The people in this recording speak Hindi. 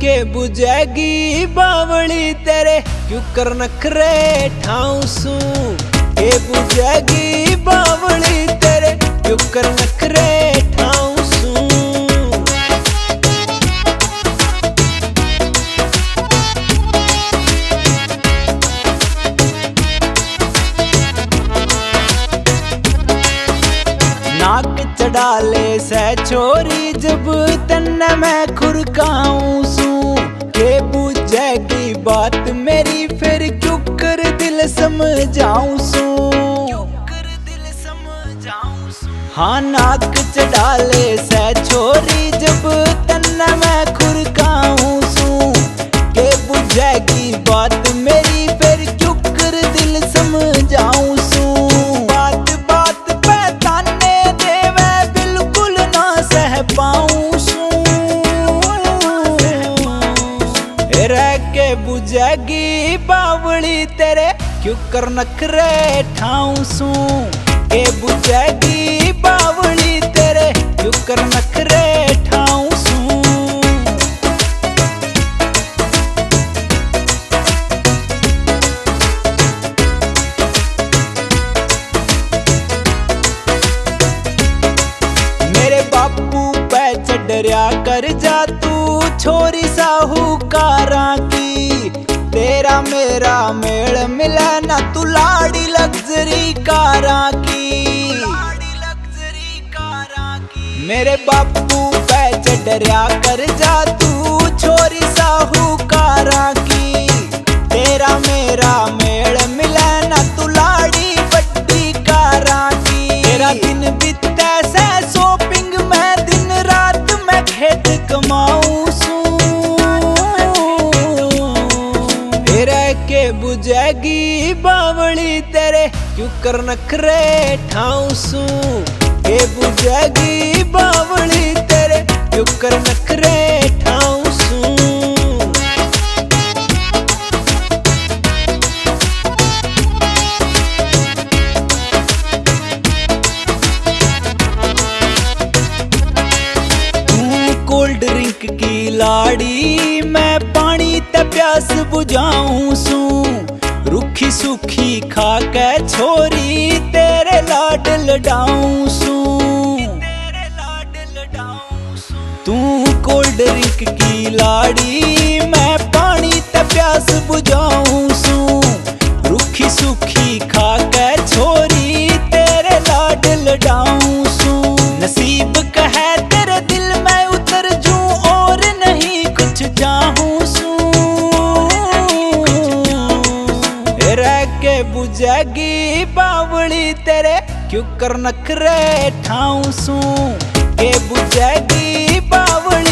के बुझेगी बावली तेरे क्यों कर नखरे ठाऊं सू। के बुझेगी बावली तेरे क्यों कर नखरे ठाऊं सू। नाक चढ़ा ले से छोरी जब तन्ने मैं खुरकाऊं सू। के बुझेगी बात मेरी फिर क्यों कर दिल समझाऊं सू। हाँ नाक चढ़ा ले से छोरी जब तन्ने मैं खुरकाऊं सू। के बुझेगी बात मेरी फिर क्यों कर दिल समझाऊं सू। बात बात पे ताने देवे बिल्कुल ना सह पाऊं सू। रह के बुझेगी बावली तेरे क्यों कर नखरे ठाऊं सू। के बुझेगी बावली तेरे क्यों कर नखरे ठाऊं सू। मेरे बापू पे चढ़रिया कर जा तू छोरी साहूकारा की। तेरा मेरा मेल मिला ना तू लाड़ी लग्जरी कारा की। मेरे बापू पे चढ़रिया कर जा तू छोरी साहूकारा की। तेरा मेरा मेल मिला ना तू लाड़ी बड्डी कारा की। तेरा दिन बीते से शॉपिंग में दिन रात मैं खेत कमाऊं सू। रह के बुझेगी बावली तेरे क्यों कर नखरे ठाऊं सू। के बुझेगी बावली तेरे क्यों कर नखरे ठाऊं सू। कोल्ड ड्रिंक की लाड़ी मैं पानी ते प्यास बुझाऊं सू। रूखी सूखी खा के छोरी तेरे लाड लडाऊं सू। तू कोल्ड ड्रिंक की लाड़ी मैं पानी ते प्यास बुझाऊं सू। रूखी सूखी खा के छोरी तेरे लाड लडाऊं सू। नसीब कहे तेरे दिल में उतर जूं और नहीं कुछ चाहूं सू। रह के बुझेगी बावली तेरे क्यों कर नखरे ठाऊं सू। के बुझेगी बावली